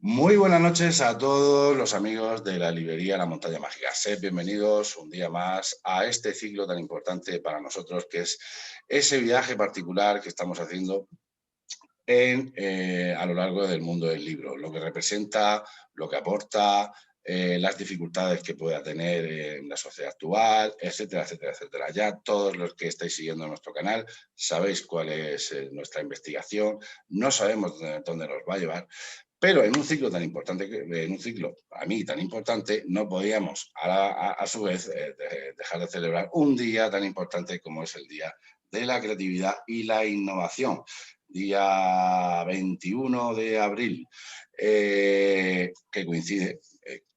Muy buenas noches a todos los amigos de la librería La Montaña Mágica. Sed bienvenidos un día más a este ciclo tan importante para nosotros, que es ese viaje particular que estamos haciendo a lo largo del mundo del libro, lo que representa, lo que aporta, las dificultades que pueda tener en la sociedad actual, etcétera, etcétera, etcétera. Ya todos los que estáis siguiendo nuestro canal sabéis cuál es nuestra investigación, no sabemos dónde nos va a llevar, pero en un ciclo tan importante, en un ciclo a mí tan importante, no podíamos a su vez dejar de celebrar un día tan importante como es el Día de la Creatividad y la Innovación. Día 21 de abril, que coincide,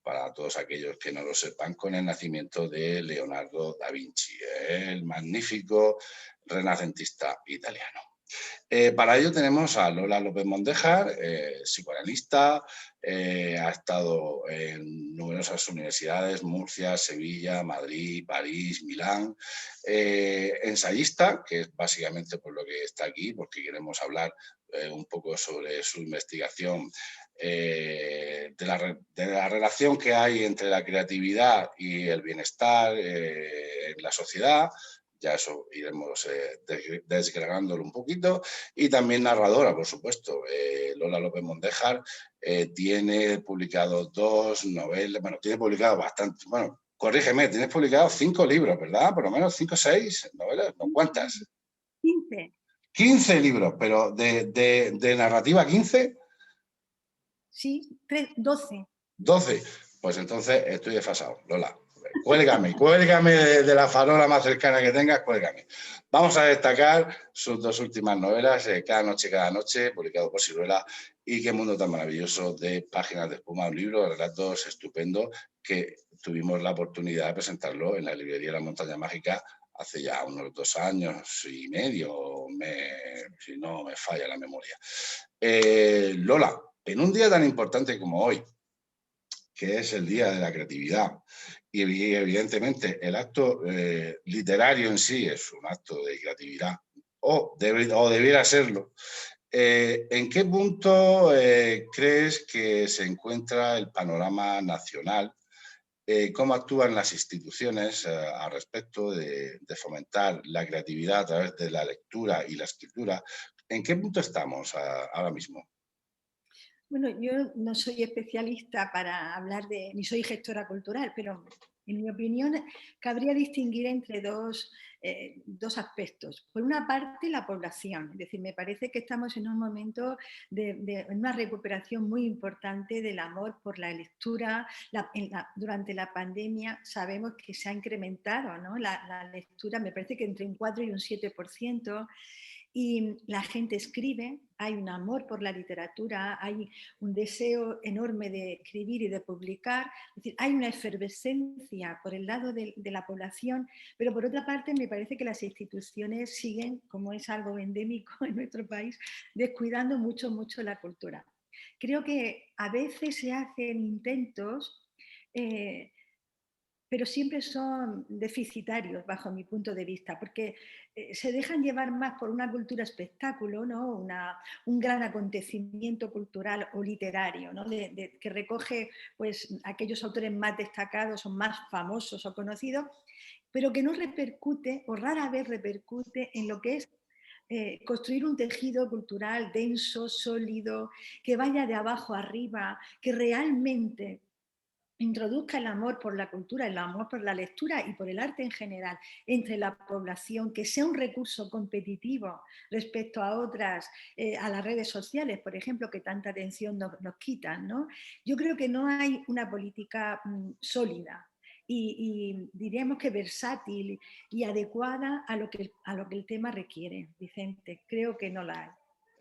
para todos aquellos que no lo sepan, con el nacimiento de Leonardo da Vinci, el magnífico renacentista italiano. Para ello tenemos a Lola López Mondéjar, psicoanalista, ha estado en numerosas universidades, Murcia, Sevilla, Madrid, París, Milán, ensayista, que es básicamente por lo que está aquí, porque queremos hablar un poco sobre su investigación de la relación que hay entre la creatividad y el bienestar en la sociedad. Ya eso iremos desgranándolo un poquito. Y también narradora, por supuesto. Lola López Mondéjar tiene publicado 2 novelas, bueno, tiene publicado bastante, bueno, corrígeme, tienes publicado 5 libros, ¿verdad? Por lo menos 5 o 6 novelas, ¿no? ¿Cuántas? 15. 15 libros, pero de narrativa 15. Sí, 12. 12. Pues entonces estoy desfasado, Lola. Cuélgame de la farola más cercana que tengas, cuélgame. Vamos a destacar sus 2 últimas novelas, cada noche, publicado por Siruela, y Qué mundo tan maravilloso, de Páginas de espuma, un libro de relatos estupendo que tuvimos la oportunidad de presentarlo en la librería La Montaña Mágica hace ya unos 2 años y medio, si no me falla la memoria. Lola, en un día tan importante como hoy, que es el Día de la Creatividad, y evidentemente el acto literario en sí es un acto de creatividad, o debiera serlo. ¿En qué punto crees que se encuentra el panorama nacional? ¿Cómo actúan las instituciones al respecto de fomentar la creatividad a través de la lectura y la escritura? ¿En qué punto estamos ahora mismo? Bueno, yo no soy especialista para hablar ni soy gestora cultural, pero en mi opinión cabría distinguir entre dos aspectos. Por una parte, la población, es decir, me parece que estamos en un momento de una recuperación muy importante del amor por la lectura. Durante la pandemia sabemos que se ha incrementado, ¿no? La lectura, me parece que entre un 4 y un 7%. Y la gente escribe, hay un amor por la literatura, hay un deseo enorme de escribir y de publicar, es decir, hay una efervescencia por el lado de la población, pero por otra parte me parece que las instituciones siguen, como es algo endémico en nuestro país, descuidando mucho, mucho la cultura. Creo que a veces se hacen intentos pero siempre son deficitarios bajo mi punto de vista, porque se dejan llevar más por una cultura espectáculo, ¿no? Un gran acontecimiento cultural o literario, ¿no? Que recoge pues, aquellos autores más destacados o más famosos o conocidos, pero que no repercute o rara vez repercute en lo que es construir un tejido cultural denso, sólido, que vaya de abajo arriba, que realmente introduzca el amor por la cultura, el amor por la lectura y por el arte en general entre la población, que sea un recurso competitivo respecto a otras, a las redes sociales, por ejemplo, que tanta atención nos quitan, ¿no? Yo creo que no hay una política sólida y diríamos que versátil y adecuada a lo que el tema requiere, Vicente. Creo que no la hay.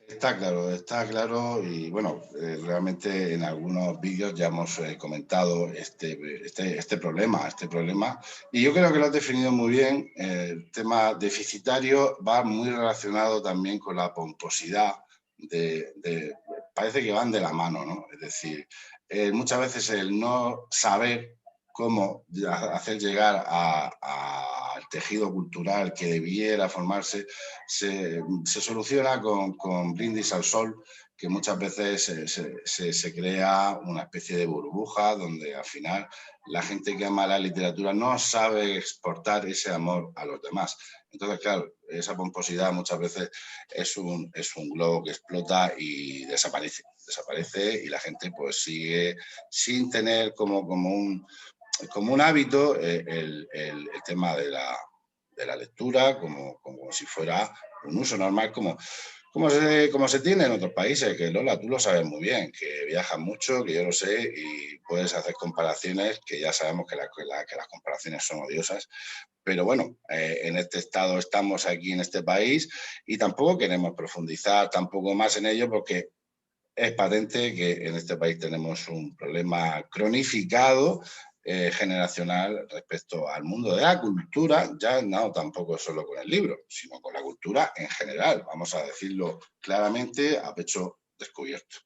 Está claro y bueno, realmente en algunos vídeos ya hemos comentado este problema y yo creo que lo has definido muy bien. El tema deficitario va muy relacionado también con la pomposidad, parece que van de la mano, ¿no? Es decir, muchas veces el no saber cómo hacer llegar al tejido cultural que debiera formarse se soluciona con brindis al sol que muchas veces se crea una especie de burbuja donde al final la gente que ama la literatura no sabe exportar ese amor a los demás. Entonces, claro, esa pomposidad muchas veces es un globo que explota y desaparece y la gente pues sigue sin tener como un hábito el tema de la lectura, como si fuera un uso normal, como se tiene en otros países, que Lola, tú lo sabes muy bien, que viajas mucho, que yo lo sé, y puedes hacer comparaciones, que ya sabemos que las comparaciones son odiosas, pero bueno, en este estado estamos aquí en este país y tampoco queremos profundizar tampoco más en ello porque es patente que en este país tenemos un problema cronificado generacional respecto al mundo de la cultura, ya no tampoco solo con el libro, sino con la cultura en general, vamos a decirlo claramente a pecho descubierto.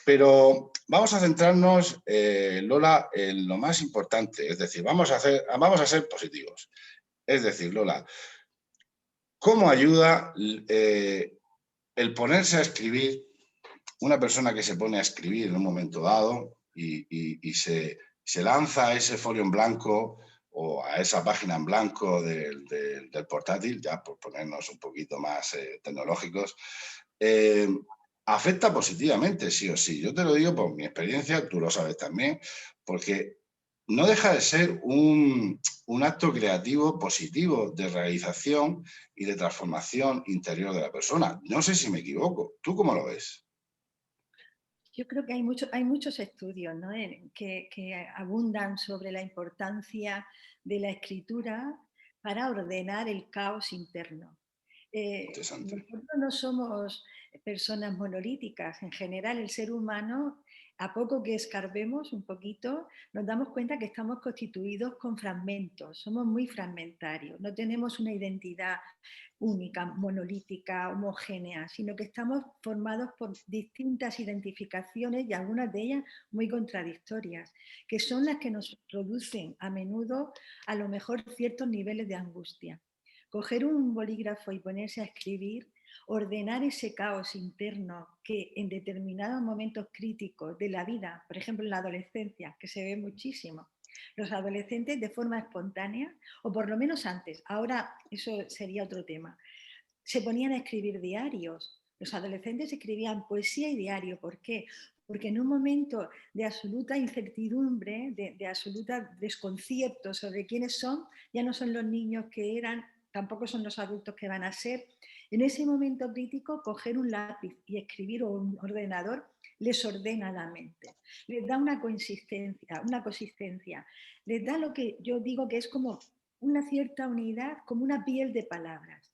Pero vamos a centrarnos, Lola, en lo más importante, es decir, vamos a ser positivos. Es decir, Lola, ¿cómo ayuda el ponerse a escribir una persona que se pone a escribir en un momento dado y se lanza a ese folio en blanco o a esa página en blanco del portátil, ya por ponernos un poquito más tecnológicos, eh, afecta positivamente, sí o sí? Yo te lo digo por mi experiencia, tú lo sabes también, porque no deja de ser un acto creativo positivo de realización y de transformación interior de la persona. No sé si me equivoco. ¿Tú cómo lo ves? Yo creo que hay muchos estudios, ¿no? Que abundan sobre la importancia de la escritura para ordenar el caos interno. Interesante. Nosotros no somos personas monolíticas. En general, el ser humano, a poco que escarbemos un poquito, nos damos cuenta que estamos constituidos con fragmentos. Somos muy fragmentarios. No tenemos una identidad única, monolítica, homogénea, sino que estamos formados por distintas identificaciones y algunas de ellas muy contradictorias, que son las que nos producen a menudo a lo mejor ciertos niveles de angustia. Coger un bolígrafo y ponerse a escribir, ordenar ese caos interno que en determinados momentos críticos de la vida, por ejemplo en la adolescencia, que se ve muchísimo, los adolescentes de forma espontánea, o por lo menos antes, ahora eso sería otro tema, se ponían a escribir diarios. Los adolescentes escribían poesía y diario. ¿Por qué? Porque en un momento de absoluta incertidumbre, de absoluta desconcierto sobre quiénes son, ya no son los niños que eran, tampoco son los adultos que van a ser. En ese momento crítico, coger un lápiz y escribir o un ordenador les ordena la mente, les da una consistencia, les da lo que yo digo que es como una cierta unidad, como una piel de palabras.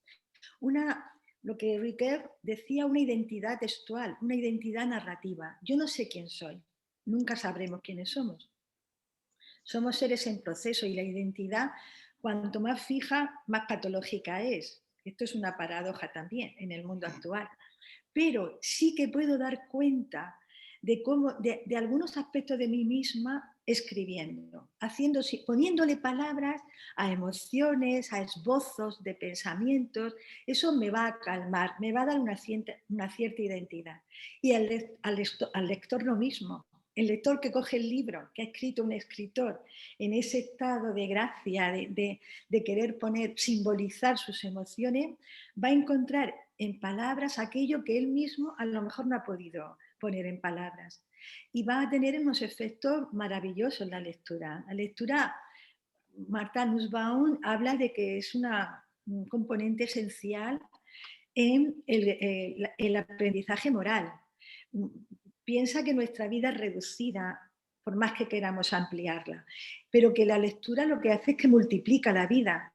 Lo que Ricoeur decía, una identidad textual, una identidad narrativa. Yo no sé quién soy, nunca sabremos quiénes somos. Somos seres en proceso y la identidad, cuanto más fija, más patológica es. Esto es una paradoja también en el mundo actual. Pero sí que puedo dar cuenta de algunos aspectos de mí misma escribiendo, poniéndole palabras a emociones, a esbozos de pensamientos. Eso me va a calmar, me va a dar una cierta identidad. Y al lector lo mismo. El lector que coge el libro que ha escrito un escritor en ese estado de gracia, de querer simbolizar sus emociones, va a encontrar en palabras aquello que él mismo a lo mejor no ha podido poner en palabras. Y va a tener unos efectos maravillosos la lectura. La lectura, Martha Nussbaum habla de que es un componente esencial en el aprendizaje moral. Piensa que nuestra vida es reducida por más que queramos ampliarla, pero que la lectura lo que hace es que multiplica la vida.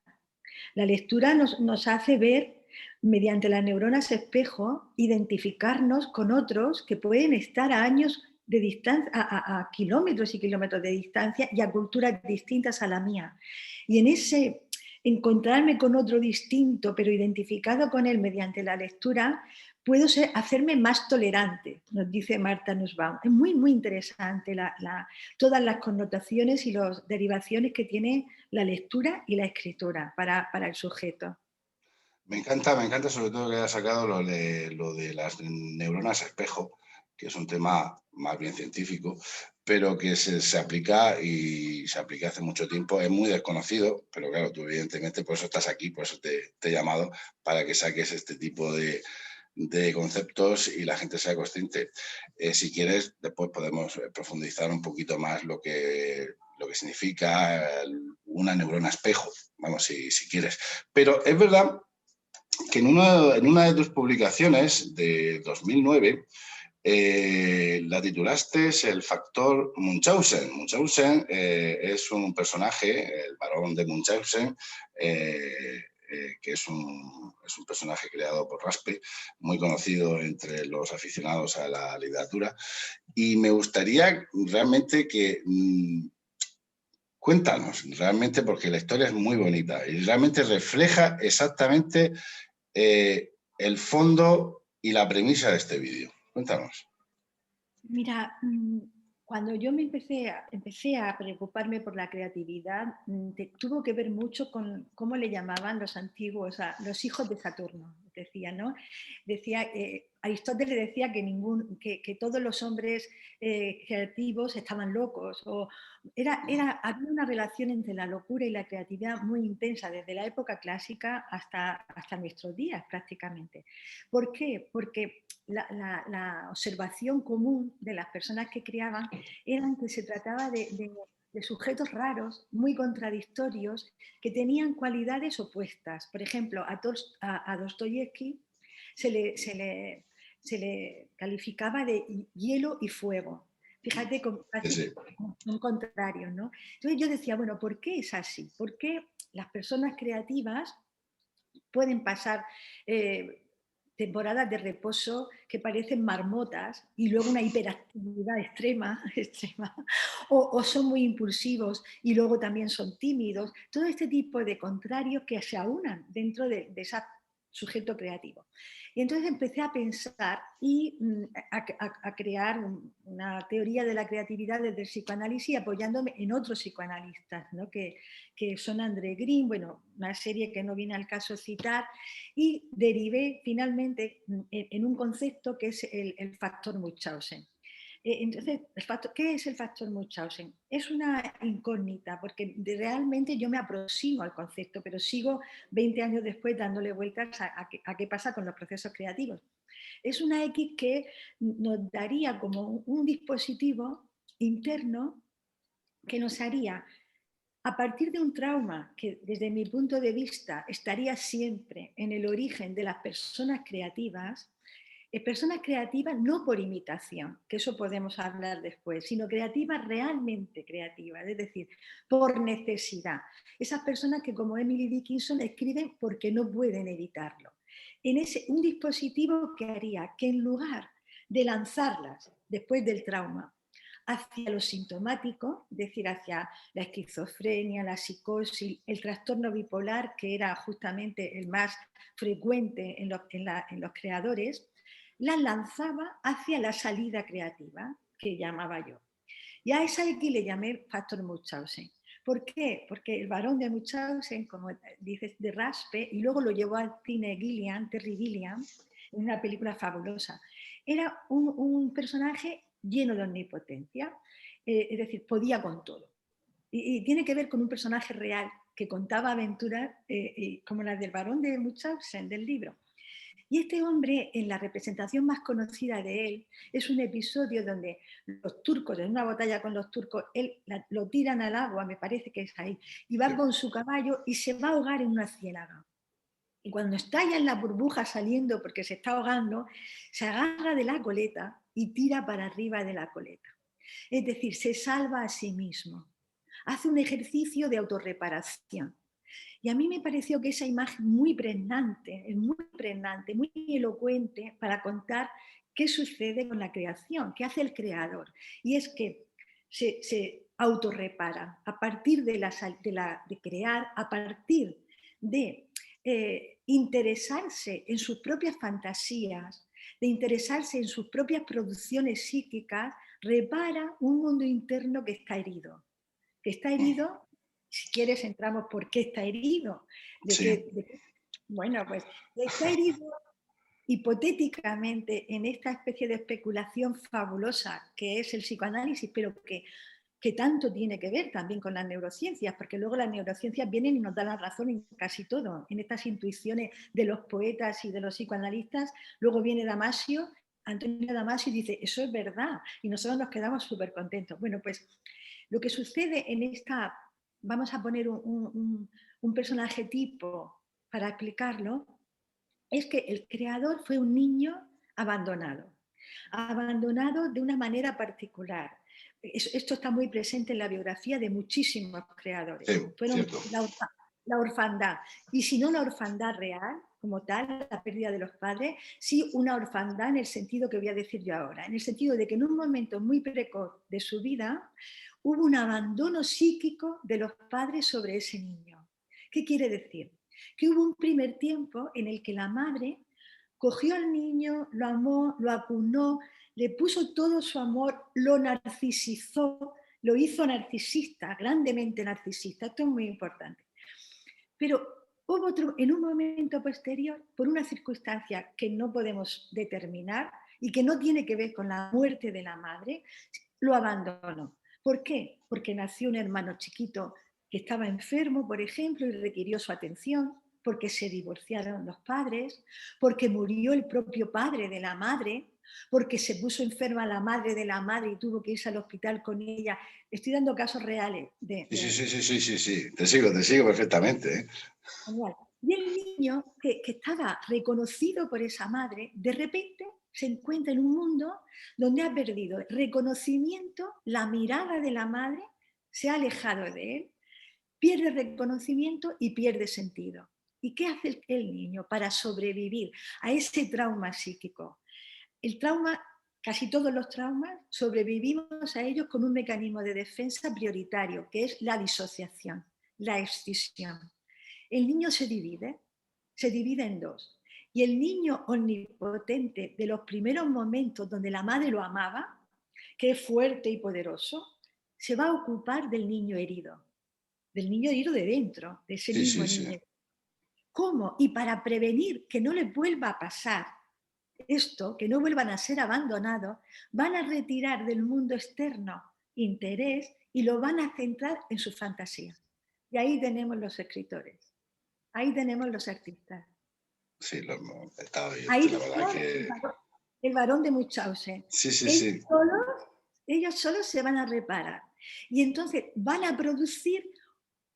La lectura nos hace ver, mediante las neuronas espejo, identificarnos con otros que pueden estar a años de distancia, a kilómetros y kilómetros de distancia y a culturas distintas a la mía. Y en ese encontrarme con otro distinto, pero identificado con él mediante la lectura, puedo hacerme más tolerante, nos dice Martha Nussbaum. Es muy, muy interesante todas las connotaciones y las derivaciones que tiene la lectura y la escritura para el sujeto. Me encanta sobre todo que haya sacado lo de las neuronas espejo, que es un tema más bien científico, pero que se aplica y se aplica hace mucho tiempo. Es muy desconocido, pero claro, tú evidentemente por eso estás aquí, por eso te he llamado, para que saques este tipo de conceptos y la gente sea consciente. Si quieres, después podemos profundizar un poquito más lo que significa una neurona espejo, vamos, si quieres. Pero es verdad que en una de tus publicaciones de 2009 la titulaste El factor Munchausen. Munchausen es un personaje, el barón de Munchausen, que es un personaje creado por Raspe, muy conocido entre los aficionados a la literatura. Y me gustaría realmente que cuéntanos, realmente, porque la historia es muy bonita y realmente refleja exactamente el fondo y la premisa de este vídeo. Cuéntanos. Mira, cuando yo empecé a preocuparme por la creatividad, tuvo que ver mucho con cómo le llamaban los antiguos, los hijos de Saturno, decía, ¿no? Decía, Aristóteles decía que todos los hombres creativos estaban locos, había una relación entre la locura y la creatividad muy intensa, desde la época clásica hasta nuestros días prácticamente. ¿Por qué? Porque la observación común de las personas que criaban era que se trataba de sujetos raros, muy contradictorios, que tenían cualidades opuestas. Por ejemplo, a Dostoyevsky se le calificaba de hielo y fuego. Fíjate, casi Sí. son contrarios, ¿no? Entonces yo decía, bueno, ¿por qué es así? ¿Por qué las personas creativas pueden pasar temporadas de reposo que parecen marmotas y luego una hiperactividad extrema o son muy impulsivos y luego también son tímidos? Todo este tipo de contrarios que se aunan dentro de ese sujeto creativo. Y entonces empecé a pensar y a crear una teoría de la creatividad desde el psicoanálisis, apoyándome en otros psicoanalistas, ¿no? que son André Green, bueno, una serie que no viene al caso citar, y derivé finalmente en un concepto que es el factor Munchausen. Entonces, ¿qué es el factor Munchausen? Es una incógnita, porque realmente yo me aproximo al concepto, pero sigo 20 años después dándole vueltas a qué pasa con los procesos creativos. Es una X que nos daría como un dispositivo interno que nos haría, a partir de un trauma que desde mi punto de vista estaría siempre en el origen de las personas creativas no por imitación, que eso podemos hablar después, sino creativas realmente creativas, es decir, por necesidad. Esas personas que, como Emily Dickinson, escriben porque no pueden evitarlo. Un dispositivo que haría que en lugar de lanzarlas después del trauma hacia lo sintomático, es decir, hacia la esquizofrenia, la psicosis, el trastorno bipolar, que era justamente el más frecuente en los creadores, las lanzaba hacia la salida creativa, que llamaba yo. Y a esa X le llamé factor Munchausen. ¿Por qué? Porque el varón de Munchausen, como dices, de Raspe, y luego lo llevó al cine Terry Gilliam, en una película fabulosa, era un personaje lleno de omnipotencia, es decir, podía con todo. Y tiene que ver con un personaje real que contaba aventuras como las del varón de Munchausen, del libro. Y este hombre, en la representación más conocida de él, es un episodio donde los turcos, en una batalla con los turcos, lo tiran al agua, me parece que es ahí, y va con su caballo y se va a ahogar en una ciénaga. Y cuando está ya en la burbuja saliendo porque se está ahogando, se agarra de la coleta y tira para arriba de la coleta. Es decir, se salva a sí mismo. Hace un ejercicio de autorreparación. Y a mí me pareció que esa imagen muy pregnante, muy elocuente para contar qué sucede con la creación, qué hace el creador. Y es que se autorrepara a partir de crear, a partir de interesarse en sus propias fantasías, de interesarse en sus propias producciones psíquicas, repara un mundo interno que está herido. Que está herido, si quieres entramos por qué está herido, Sí. Bueno, pues está herido hipotéticamente en esta especie de especulación fabulosa que es el psicoanálisis, pero que tanto tiene que ver también con las neurociencias, porque luego las neurociencias vienen y nos dan la razón en casi todo, en estas intuiciones de los poetas y de los psicoanalistas. Luego viene Damasio, Antonio Damasio, y dice, eso es verdad, y nosotros nos quedamos súper contentos. Bueno, pues lo que sucede en esta, vamos a poner un personaje tipo para explicarlo, es que el creador fue un niño abandonado, abandonado de una manera particular. Esto está muy presente en la biografía de muchísimos creadores. Sí, Fueron cierto. la orfandad. Y si no la orfandad real, como tal, la pérdida de los padres, sí una orfandad en el sentido que voy a decir yo ahora, en el sentido de que en un momento muy precoz de su vida hubo un abandono psíquico de los padres sobre ese niño. ¿Qué quiere decir? Que hubo un primer tiempo en el que la madre cogió al niño, lo amó, lo acunó, le puso todo su amor, lo narcisizó, lo hizo narcisista, grandemente narcisista. Esto es muy importante. Pero hubo otro, en un momento posterior, por una circunstancia que no podemos determinar y que no tiene que ver con la muerte de la madre, lo abandonó. ¿Por qué? Porque nació un hermano chiquito que estaba enfermo, por ejemplo, y requirió su atención, porque se divorciaron los padres, porque murió el propio padre de la madre, porque se puso enferma la madre de la madre y tuvo que irse al hospital con ella. Estoy dando casos reales Sí, sí, sí, sí, sí, sí, sí. Te sigo perfectamente, ¿eh? Genial. Y el niño que estaba reconocido por esa madre, de repente se encuentra en un mundo donde ha perdido reconocimiento, la mirada de la madre se ha alejado de él, pierde reconocimiento y pierde sentido. ¿Y qué hace el niño para sobrevivir a ese trauma psíquico? El trauma, casi todos los traumas, sobrevivimos a ellos con un mecanismo de defensa prioritario, que es la disociación, la escisión. El niño se divide en dos. Y el niño omnipotente de los primeros momentos donde la madre lo amaba, que es fuerte y poderoso, se va a ocupar del niño herido de dentro, de ese Sí, sí, mismo sí. niño. ¿Cómo? Y para prevenir que no les vuelva a pasar esto, que no vuelvan a ser abandonados, van a retirar del mundo externo interés y lo van a centrar en su fantasía. Y ahí tenemos los escritores. Ahí tenemos los artistas. Sí, lo hemos estado viendo, Ahí la verdad tenemos que... el varón de Munchausen. Sí, sí, Ellos sí. solos, ellos solos se van a reparar. Y entonces van a producir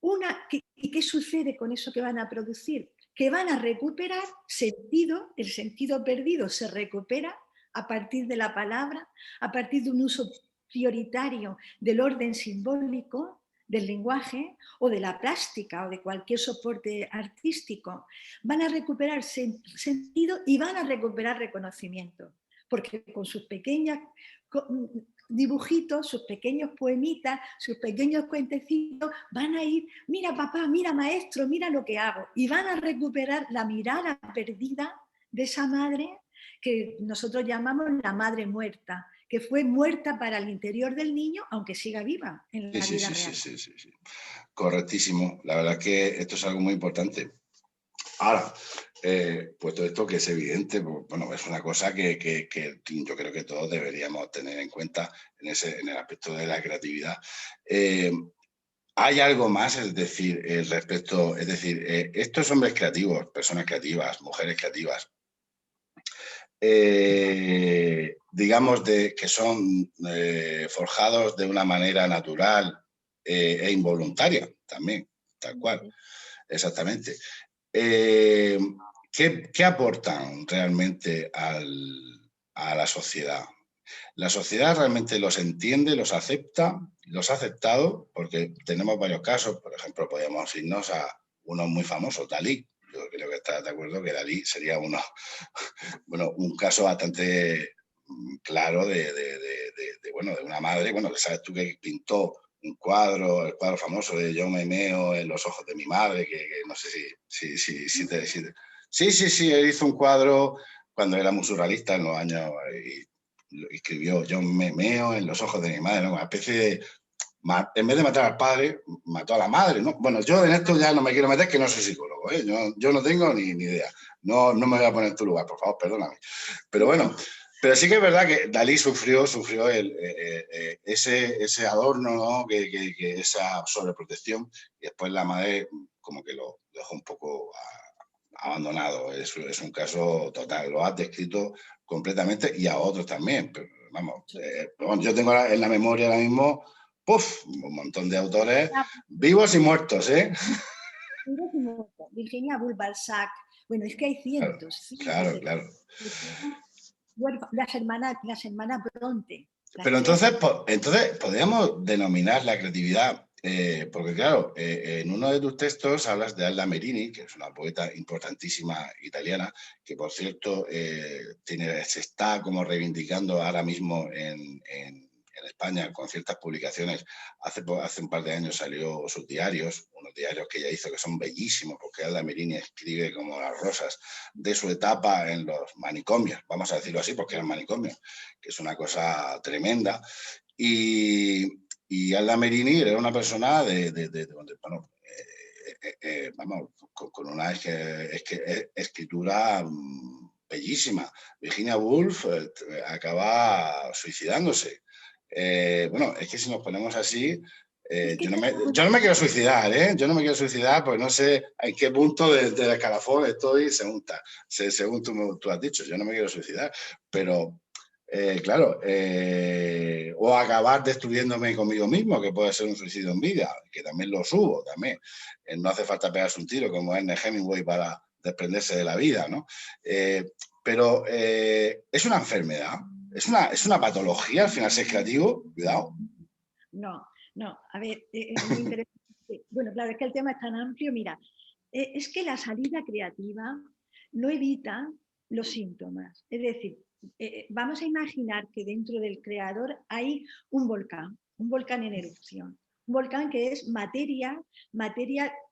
una... ¿Y qué sucede con eso que van a producir? Que van a recuperar sentido, el sentido perdido se recupera a partir de la palabra, a partir de un uso prioritario del orden simbólico, del lenguaje o de la plástica o de cualquier soporte artístico. Van a recuperar sentido y van a recuperar reconocimiento, porque con sus pequeñas dibujitos, sus pequeños poemitas, sus pequeños cuentecitos, van a ir, mira papá, mira maestro, mira lo que hago, y van a recuperar la mirada perdida de esa madre que nosotros llamamos la madre muerta, que fue muerta para el interior del niño, aunque siga viva en Sí, la sí, vida sí, sí, real. sí, sí, sí. Correctísimo. La verdad es que esto es algo muy importante. Ahora, pues todo esto que es evidente, pues, bueno, es una cosa que yo creo que todos deberíamos tener en cuenta en el aspecto de la creatividad. ¿Hay algo más, es decir, respecto, es decir, estos hombres creativos, personas creativas, mujeres creativas, digamos que son forjados de una manera natural e involuntaria también, tal cual, exactamente? ¿Qué aportan realmente a la sociedad? ¿La sociedad realmente los entiende, los acepta, los ha aceptado? Porque tenemos varios casos, por ejemplo, podríamos irnos a uno muy famoso, Dalí. Yo creo que estás de acuerdo que Dalí sería bueno, un caso bastante claro bueno, de una madre, bueno, sabes tú que pintó un cuadro, el cuadro famoso de Yo me meo en los ojos de mi madre, que no sé sí, sí, sí, él hizo un cuadro cuando era muy surrealista en los años, y escribió Yo me meo en los ojos de mi madre, ¿no? Una especie En vez de matar al padre, mató a la madre, ¿no? Bueno, yo en esto ya no me quiero meter, que no soy psicólogo, ¿eh? Yo no tengo ni idea. No me voy a poner en tu lugar, por favor, perdóname. Pero bueno, pero sí que es verdad que Dalí sufrió ese adorno, ¿no? que esa sobreprotección, y después la madre como que lo dejó un poco abandonado. Es un caso total, lo has descrito completamente, y a otros también. Pero, vamos, yo tengo en la memoria ahora mismo un montón de autores vivos y muertos, ¿eh? Virginia Woolf, Balzac, bueno, es que hay cientos. Claro. Las hermanas Bronte. Pero entonces podríamos denominar la creatividad, porque claro, en uno de tus textos hablas de Alda Merini, que es una poeta importantísima italiana, que por cierto se está como reivindicando ahora mismo en España con ciertas publicaciones. Hace un par de años salió sus diarios, unos diarios que ella hizo que son bellísimos, porque Alda Merini escribe como las rosas de su etapa en los manicomios, vamos a decirlo así, porque eran manicomios, que es una cosa tremenda. Y Alda Merini era una persona bueno, vamos, con una escritura bellísima. Virginia Woolf acaba suicidándose. Bueno, es que si nos ponemos así, yo no me quiero suicidar, ¿eh? Yo no me quiero suicidar porque no sé en qué punto del escalafón estoy según tú has dicho. Yo no me quiero suicidar, pero claro, o acabar destruyéndome conmigo mismo, que puede ser un suicidio en vida, que también lo subo, también. No hace falta pegarse un tiro como Ernest Hemingway para desprenderse de la vida, ¿no? Pero es una enfermedad, es una patología al final ser creativo, cuidado. No, a ver, es muy interesante. Bueno, claro, es que el tema es tan amplio. Mira, es que la salida creativa no evita los síntomas. Es decir, vamos a imaginar que dentro del creador hay un volcán en erupción. Un volcán que es materia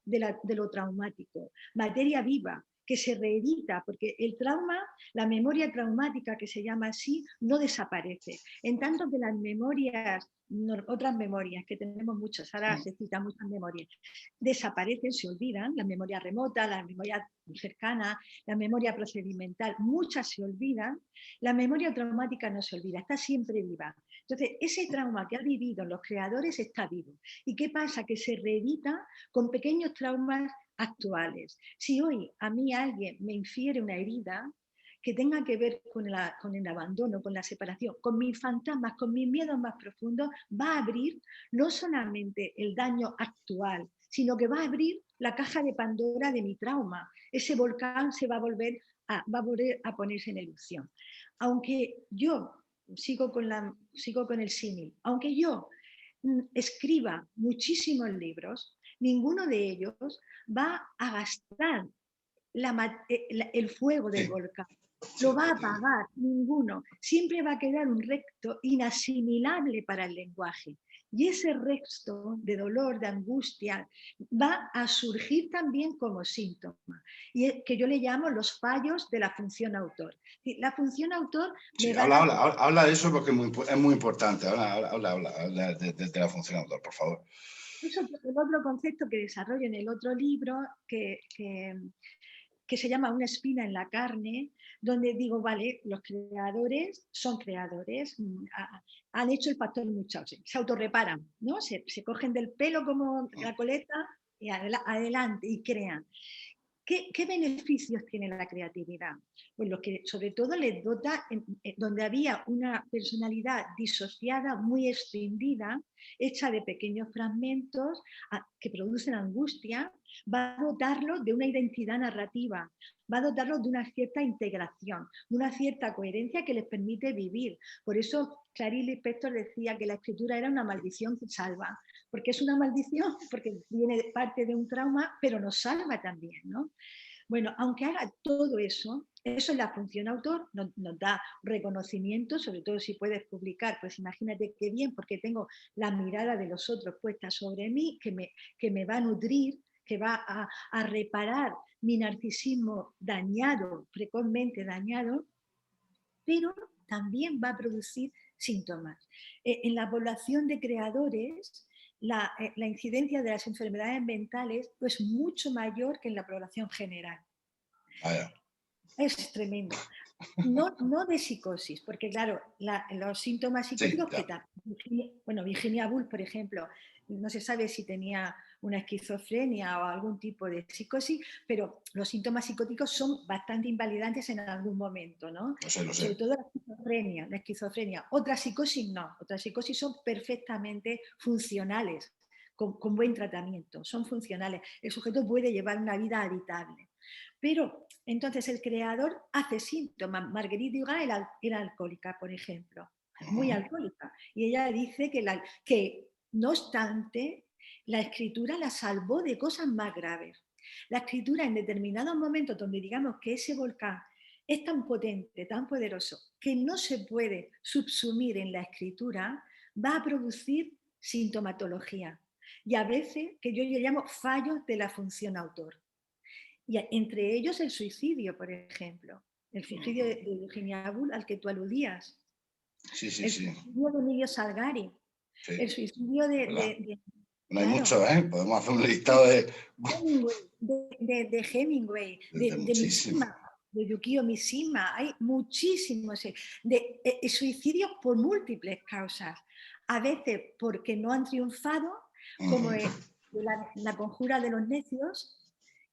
de lo traumático, materia viva, que se reedita, porque el trauma, la memoria traumática, que se llama así, no desaparece. En tanto que las memorias, otras memorias, que tenemos muchas, ahora se citan muchas memorias, desaparecen, se olvidan, la memoria remota, la memoria cercana, la memoria procedimental, muchas se olvidan, la memoria traumática no se olvida, está siempre viva. Entonces, ese trauma que han vivido los creadores está vivo. ¿Y qué pasa? Que se reedita con pequeños traumas actuales. Si hoy a mí alguien me infiere una herida que tenga que ver con el abandono, con la separación, con mis fantasmas, con mis miedos más profundos, va a abrir no solamente el daño actual, sino que va a abrir la caja de Pandora de mi trauma. Ese volcán se va a volver a ponerse en erupción. Aunque yo sigo con el símil, aunque yo escriba muchísimos libros, ninguno de ellos va a gastar el fuego del volcán. Lo va a apagar, ninguno. Siempre va a quedar un resto inasimilable para el lenguaje. Y ese resto de dolor, de angustia, va a surgir también como síntoma, y que yo le llamo los fallos de la función autor. La función autor... Sí, habla de eso porque es muy importante. Habla de la función autor, por favor. Eso es el otro concepto que desarrollo en el otro libro, que se llama Una espina en la carne, donde digo, vale, los creadores son creadores, han hecho el factor Munchausen, se autorreparan, ¿no? Se cogen del pelo como la coleta y adelante y crean. ¿Qué beneficios tiene la creatividad? Pues lo que sobre todo les dota, donde había una personalidad disociada, muy extendida, hecha de pequeños fragmentos que producen angustia, va a dotarlo de una identidad narrativa, va a dotarlo de una cierta integración, de una cierta coherencia que les permite vivir. Por eso Clarice Lispector decía que la escritura era una maldición que salva, porque es una maldición, porque viene parte de un trauma, pero nos salva también, ¿no? Bueno, aunque haga todo eso, eso es la función autor, nos da reconocimiento, sobre todo si puedes publicar, pues imagínate qué bien, porque tengo la mirada de los otros puesta sobre mí, que me va a nutrir, que va a reparar mi narcisismo dañado, precozmente dañado, pero también va a producir síntomas. En la población de creadores la incidencia de las enfermedades mentales es mucho mayor que en la población general. Vaya. Es tremendo. No de psicosis, porque claro, los síntomas Sí, psicóticos ya. bueno, Virginia Woolf, por ejemplo, no se sabe si tenía una esquizofrenia o algún tipo de psicosis, pero los síntomas psicóticos son bastante invalidantes en algún momento, ¿no? Lo sé, lo Sobre sé. todo la esquizofrenia. Otras psicosis no, otras psicosis son perfectamente funcionales, con buen tratamiento, son funcionales. El sujeto puede llevar una vida habitable. Pero entonces el creador hace síntomas. Marguerite Duras era alcohólica, por ejemplo, muy Ujú. alcohólica. Y ella dice que, no obstante, la escritura la salvó de cosas más graves. La escritura en determinados momentos donde digamos que ese volcán es tan potente, tan poderoso, que no se puede subsumir en la escritura, va a producir sintomatología. Y a veces, que yo le llamo fallos de la función autor. Y entre ellos el suicidio, por ejemplo. El suicidio Ujú. de Virginia Woolf al que tú aludías. Sí, sí, El sí. suicidio de Emilio Salgari. Sí, El suicidio es verdad. No hay claro, mucho, ¿eh? Podemos hacer un listado de, de Hemingway, de de muchísimo. Mishima, de Yukio Mishima. Hay muchísimos suicidios por múltiples causas. A veces porque no han triunfado, como Ujú. la conjura de los necios,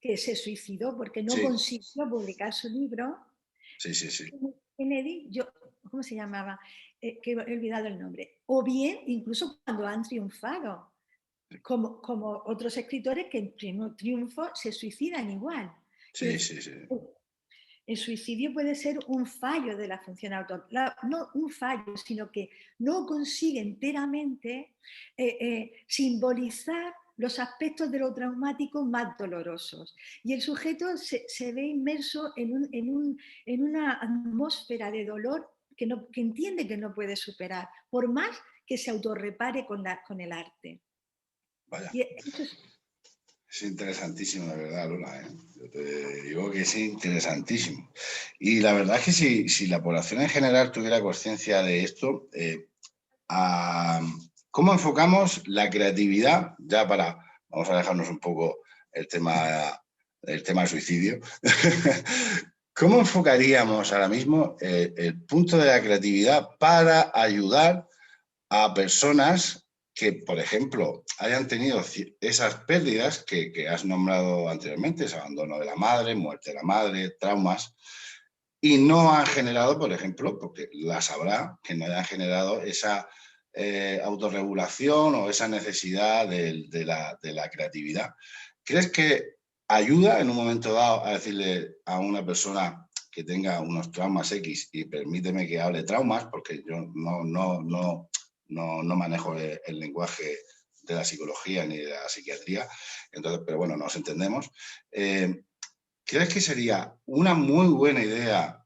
que se suicidó porque no Sí, consiguió publicar su libro. sí, sí, sí. Kennedy, ¿cómo se llamaba? Que he olvidado el nombre. O bien, incluso cuando han triunfado, como otros escritores que en pleno triunfo se suicidan igual. Sí, sí, sí. El suicidio puede ser un fallo de la función autor, no un fallo, sino que no consigue enteramente simbolizar los aspectos de lo traumático más dolorosos. Y el sujeto se ve inmerso en una atmósfera de dolor que entiende que no puede superar, por más que se autorrepare con el arte. Vaya. Y eso es, Es interesantísimo, la verdad, Lola, ¿eh? Yo te digo que es interesantísimo. Y la verdad es que si la población en general tuviera conciencia de esto, a- ¿cómo enfocamos la creatividad? Ya vamos a dejarnos un poco el tema del suicidio. ¿Cómo enfocaríamos ahora mismo el punto de la creatividad para ayudar a personas que, por ejemplo, hayan tenido esas pérdidas que has nombrado anteriormente, ese abandono de la madre, muerte de la madre, traumas, y no han generado, por ejemplo, porque las habrá, que no hayan generado esa autorregulación o esa necesidad de la creatividad? ¿Crees que ayuda en un momento dado a decirle a una persona que tenga unos traumas X, y permíteme que hable traumas, porque yo no manejo el lenguaje de la psicología ni de la psiquiatría, entonces, pero bueno, nos entendemos. ¿Crees que sería una muy buena idea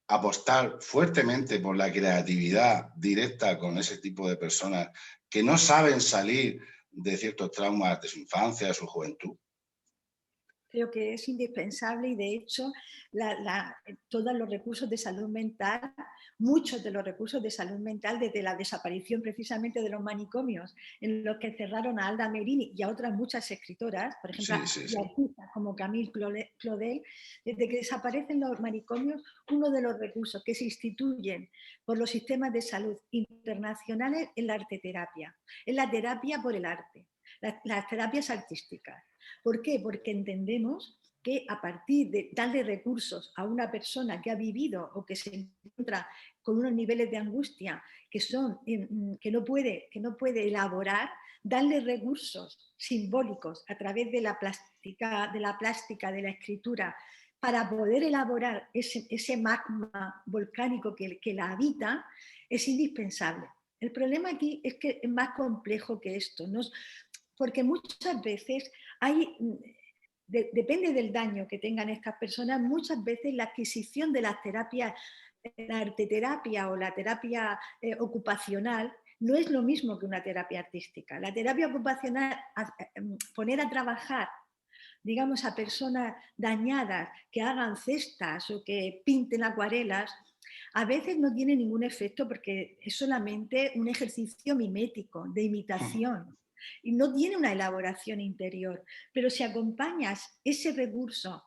apostar fuertemente por la creatividad directa con ese tipo de personas que no saben salir de ciertos traumas de su infancia, de su juventud? Creo que es indispensable y de hecho todos los recursos de salud mental, muchos de los recursos de salud mental desde la desaparición precisamente de los manicomios en los que cerraron a Alda Merini y a otras muchas escritoras, por ejemplo, Sí, sí, y sí. artistas como Camille Claudel, desde que desaparecen los manicomios, uno de los recursos que se instituyen por los sistemas de salud internacionales es la arteterapia, es la terapia por el arte, las terapias artísticas. ¿Por qué? Porque entendemos que a partir de darle recursos a una persona que ha vivido o que se encuentra con unos niveles de angustia que no puede elaborar, darle recursos simbólicos a través de la plástica, de la escritura, para poder elaborar ese magma volcánico que la habita, es indispensable. El problema aquí es que es más complejo que esto, ¿no? Porque muchas veces depende del daño que tengan estas personas, muchas veces la adquisición de las terapias, la arteterapia o la terapia ocupacional, no es lo mismo que una terapia artística. La terapia ocupacional, poner a trabajar, digamos, a personas dañadas que hagan cestas o que pinten acuarelas, A veces no tiene ningún efecto porque es solamente un ejercicio mimético, de imitación, y no tiene una elaboración interior. Pero si acompañas ese recurso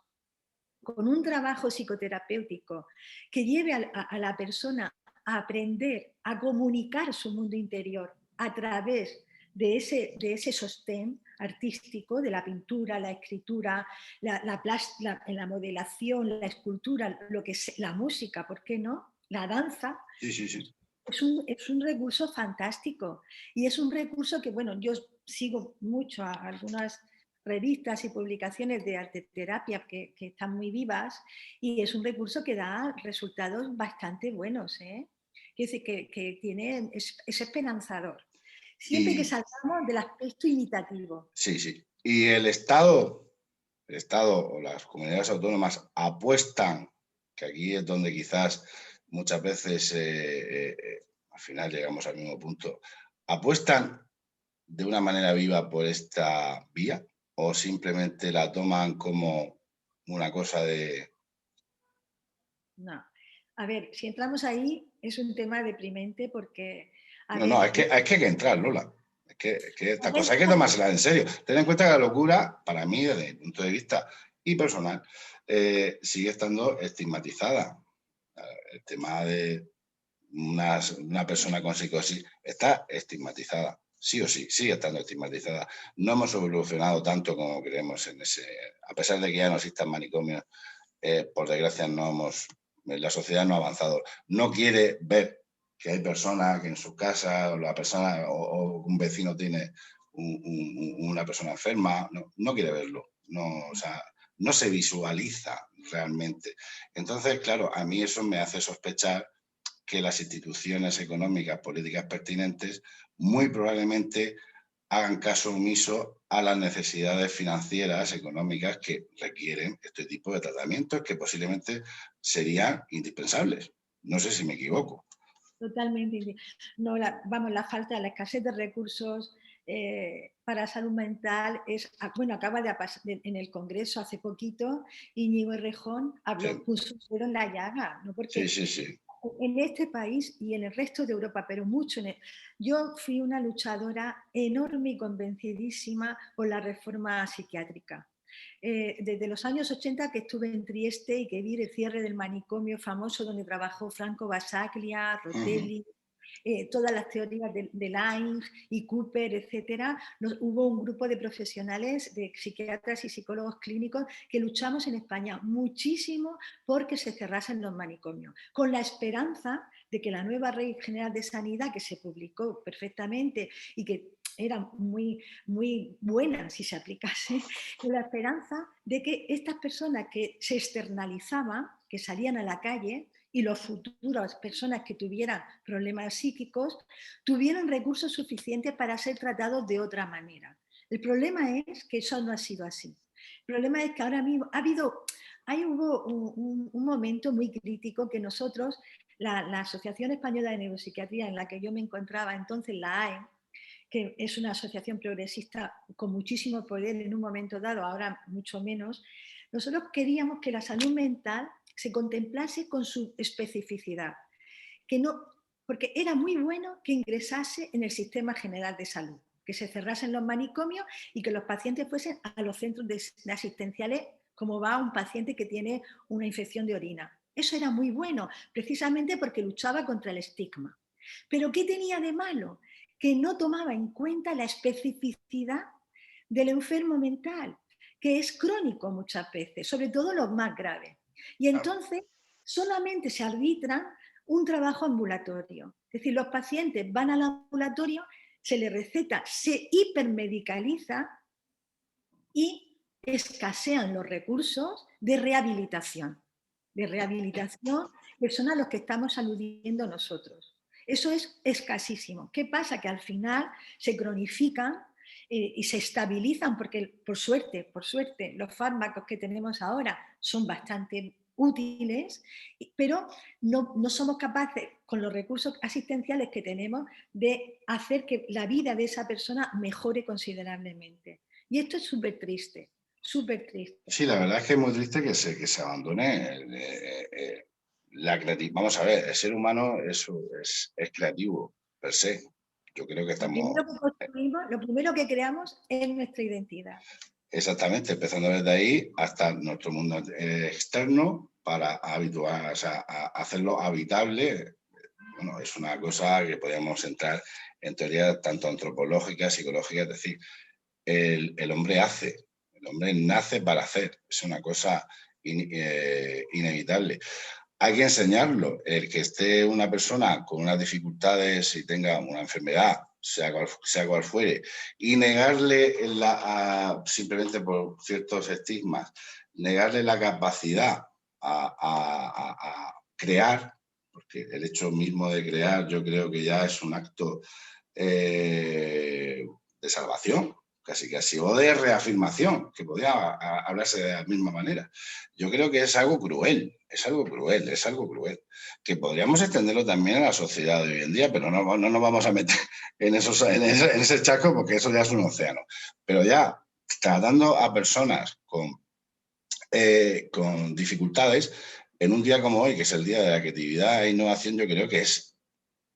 con un trabajo psicoterapéutico que lleve a la persona a aprender a comunicar su mundo interior a través de ese sostén artístico, de la pintura, la escritura, la modelación, la escultura, lo que es la música, ¿por qué no? La danza, Sí, sí, sí. es un recurso fantástico y es un recurso que, bueno, yo sigo mucho a algunas revistas y publicaciones de arte terapia que están muy vivas y es un recurso que da resultados bastante buenos, ¿eh? Quiere decir que tiene, es esperanzador. Siempre que Y salgamos del aspecto imitativo. sí, sí. Y el Estado o las comunidades autónomas apuestan, que aquí es donde quizás muchas veces al final llegamos al mismo punto, apuestan de una manera viva por esta vía o simplemente la toman como una cosa de... No. A ver, si entramos ahí es un tema deprimente porque, a No, no, ver, es que hay que entrar, Lola. Es que esta cosa hay que esta tomársela en serio. Ten en cuenta que la locura, para mí, desde mi punto de vista y personal, sigue estando estigmatizada. El tema de una persona con psicosis está estigmatizada. Sí o sí, sigue estando estigmatizada. No hemos evolucionado tanto como creemos en ese... A pesar de que ya no existan manicomios, por desgracia la sociedad no ha avanzado. No quiere ver que hay personas que en su casa o la persona o un vecino tiene una persona enferma, no quiere verlo, o sea, no se visualiza realmente. Entonces, claro, a mí eso me hace sospechar que las instituciones económicas, políticas pertinentes, muy probablemente hagan caso omiso a las necesidades financieras, económicas que requieren este tipo de tratamientos que posiblemente serían indispensables. No sé si me equivoco. totalmente. No, vamos, la falta, la escasez de recursos para salud mental es, bueno, acaba de pasar en el Congreso hace poquito, Íñigo Errejón habló, Sí, puso el dedo en la llaga, ¿no? sí, Porque sí, sí. en este país y en el resto de Europa, pero mucho yo fui una luchadora enorme y convencidísima por la reforma psiquiátrica. Desde los años 80 que estuve en Trieste y que vi el cierre del manicomio famoso donde trabajó Franco Basaglia, Uh -huh. Rotelli, todas las teorías de Lange y Cooper, etcétera, hubo un grupo de profesionales, de psiquiatras y psicólogos clínicos que luchamos en España muchísimo porque se cerrasen los manicomios, con la esperanza de que la nueva Ley General de Sanidad, que se publicó perfectamente y que era muy, muy buena si se aplicase, con la esperanza de que estas personas que se externalizaban, que salían a la calle, y los futuros personas que tuvieran problemas psíquicos tuvieran recursos suficientes para ser tratados de otra manera. El problema es que eso no ha sido así. El problema es que ahora mismo hubo un momento muy crítico que nosotros, la Asociación Española de Neuropsiquiatría, en la que yo me encontraba entonces, la AE, que es una asociación progresista con muchísimo poder en un momento dado, ahora mucho menos, nosotros queríamos que la salud mental se contemplase con su especificidad, que no, porque era muy bueno que ingresase en el sistema general de salud, que se cerrasen los manicomios y que los pacientes fuesen a los centros de asistenciales como va un paciente que tiene una infección de orina. Eso era muy bueno, precisamente porque luchaba contra el estigma. Pero ¿qué tenía de malo? Que no tomaba en cuenta la especificidad del enfermo mental, que es crónico muchas veces, sobre todo los más graves. Y Claro. entonces solamente se arbitra un trabajo ambulatorio. Es decir, los pacientes van al ambulatorio, se les receta, se hipermedicaliza y escasean los recursos de rehabilitación. De rehabilitación, que son a los que estamos aludiendo nosotros. Eso es escasísimo. ¿Qué pasa? Que al final se cronifican y se estabilizan, porque por suerte, los fármacos que tenemos ahora son bastante útiles, pero no somos capaces, con los recursos asistenciales que tenemos, de hacer que la vida de esa persona mejore considerablemente. Y esto es súper triste, súper triste. Sí, la verdad es que es muy triste que se abandone Vamos a ver, el ser humano es creativo, per se. Yo creo que Lo estamos... primero que construimos, lo primero que creamos es nuestra identidad. Exactamente, empezando desde ahí hasta nuestro mundo externo para habituar, o sea, hacerlo habitable. Bueno, es una cosa que podríamos entrar en teoría tanto antropológica, psicológica, es decir, el hombre hace, el hombre nace para hacer, es una cosa inevitable. Hay que enseñarlo, el que esté una persona con unas dificultades y tenga una enfermedad, sea cual fuere, y negarle simplemente por ciertos estigmas, negarle la capacidad a crear, porque el hecho mismo de crear yo creo que ya es un acto de salvación, casi, o de reafirmación, que podría hablarse de la misma manera. Yo creo que es algo cruel, es algo cruel, que podríamos extenderlo también a la sociedad de hoy en día, pero no nos vamos a meter en ese charco porque eso ya es un océano. Pero ya tratando a personas con dificultades, en un día como hoy, que es el Día de la Creatividad e Innovación, yo creo que es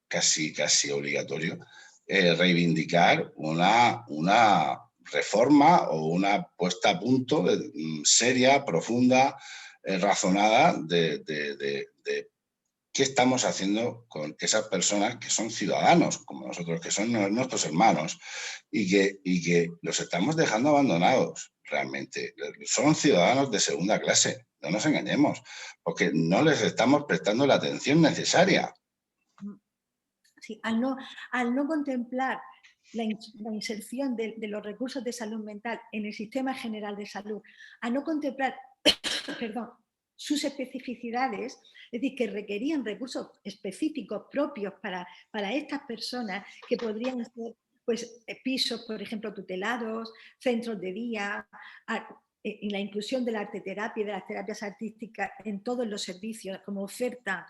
casi obligatorio reivindicar una reforma o una puesta a punto seria, profunda, razonada de qué estamos haciendo con esas personas que son ciudadanos, como nosotros, que son nuestros hermanos, y que los estamos dejando abandonados realmente. Son ciudadanos de segunda clase, no nos engañemos, porque no les estamos prestando la atención necesaria. Sí, al no contemplar la inserción de los recursos de salud mental en el sistema general de salud, a no contemplar perdón, sus especificidades, es decir, que requerían recursos específicos propios para estas personas, que podrían ser pues, pisos, por ejemplo, tutelados, centros de día, y la inclusión de la arteterapia y de las terapias artísticas en todos los servicios como oferta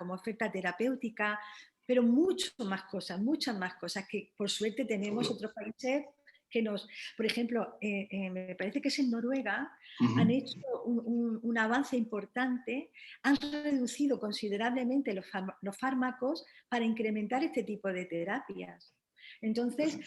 terapéutica, pero muchas más cosas que por suerte tenemos otros países que nos, por ejemplo, me parece que es en Noruega, han hecho un avance importante, han reducido considerablemente los fármacos para incrementar este tipo de terapias. Entonces,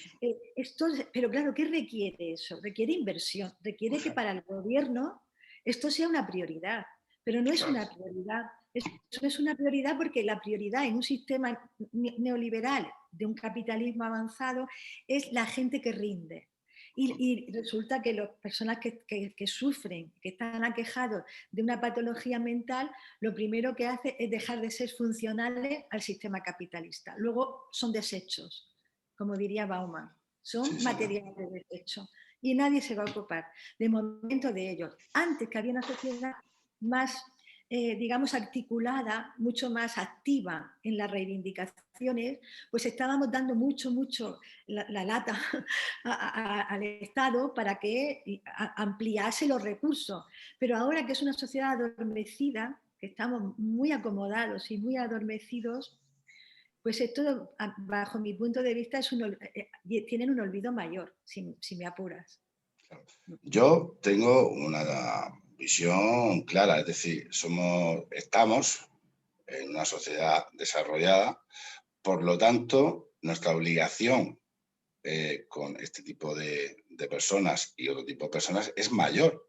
pero claro, ¿qué requiere eso? Requiere inversión, requiere que para el gobierno esto sea una prioridad, pero no es una prioridad. Eso no es una prioridad porque la prioridad en un sistema neoliberal de un capitalismo avanzado es la gente que rinde. Y resulta que las personas que sufren, que están aquejados de una patología mental, lo primero que hace es dejar de ser funcionales al sistema capitalista. Luego son desechos, como diría Bauman, son materiales de desecho. Y nadie se va a ocupar de momento de ellos. Antes que había una sociedad más, digamos, articulada, mucho más activa en las reivindicaciones, pues estábamos dando mucho la lata al Estado para que ampliase los recursos. Pero ahora que es una sociedad adormecida, que estamos muy acomodados y muy adormecidos, pues esto, bajo mi punto de vista, tienen un olvido mayor, si me apuras. Yo tengo una visión clara, es decir, estamos en una sociedad desarrollada, por lo tanto, nuestra obligación con este tipo de personas y otro tipo de personas es mayor.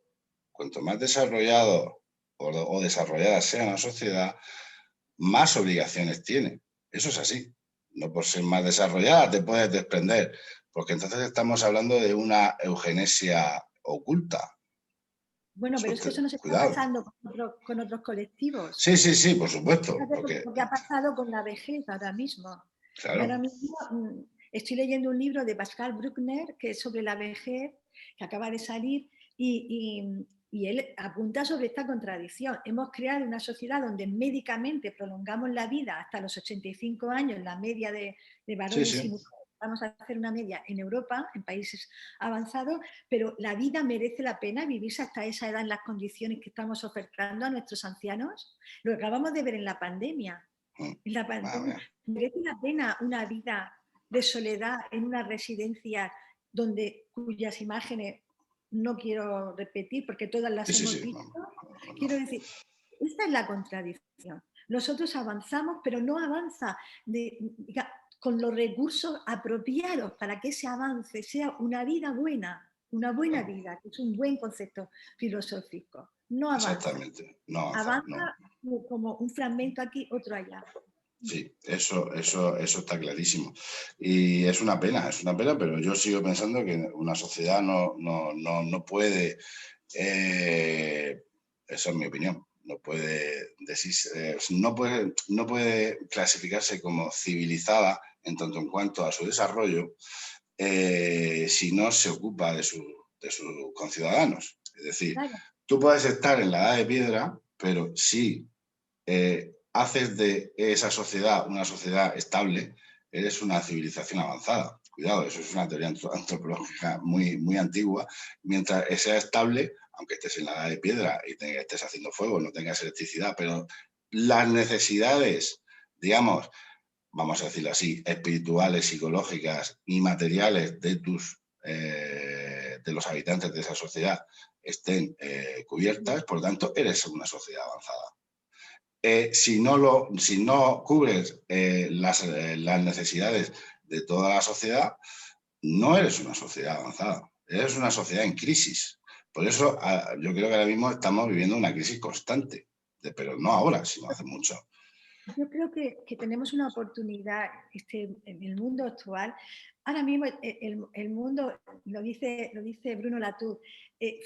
Cuanto más desarrollado o desarrollada sea una sociedad, más obligaciones tiene. Eso es así. No por ser más desarrollada te puedes desprender, porque entonces estamos hablando de una eugenesia oculta. Bueno, pero es que eso nos está Cuidado. pasando con otros colectivos. Sí, por supuesto. Fíjate lo que ha pasado con la vejez ahora mismo. Claro. Yo ahora mismo estoy leyendo un libro de Pascal Bruckner que es sobre la vejez, que acaba de salir, y él apunta sobre esta contradicción. Hemos creado una sociedad donde médicamente prolongamos la vida hasta los 85 años, la media de varones y mujeres. Vamos a hacer una media en Europa, en países avanzados, pero la vida merece la pena vivirse hasta esa edad en las condiciones que estamos ofertando a nuestros ancianos. Lo acabamos de ver en la pandemia. En la pandemia merece la pena una vida de soledad en una residencia cuyas imágenes no quiero repetir porque todas las hemos visto. Quiero decir, esta es la contradicción. nosotros avanzamos, pero no avanza con los recursos apropiados para que ese avance sea una buena Claro, vida, que es un buen concepto filosófico. No avanza, exactamente. No avanza, no. avanza como un fragmento aquí, otro allá. Sí, eso está clarísimo. Y es una pena, pero yo sigo pensando que una sociedad no puede, eso es mi opinión, no puede clasificarse como civilizada en tanto en cuanto a su desarrollo si no se ocupa de sus conciudadanos. Es decir, Claro, tú puedes estar en la edad de piedra, pero si haces de esa sociedad una sociedad estable, eres una civilización avanzada. Cuidado, eso es una teoría antropológica muy antigua. Mientras sea estable, aunque estés en la edad de piedra y estés haciendo fuego, no tengas electricidad, pero las necesidades, digamos, vamos a decirlo así, espirituales, psicológicas y materiales de los habitantes de esa sociedad estén cubiertas, por lo tanto, eres una sociedad avanzada. Si no cubres las necesidades de toda la sociedad, no eres una sociedad avanzada, eres una sociedad en crisis. Por eso yo creo que ahora mismo estamos viviendo una crisis constante, pero no ahora, sino hace mucho. yo creo que tenemos una oportunidad en el mundo actual. Ahora mismo el mundo, lo dice Bruno Latour,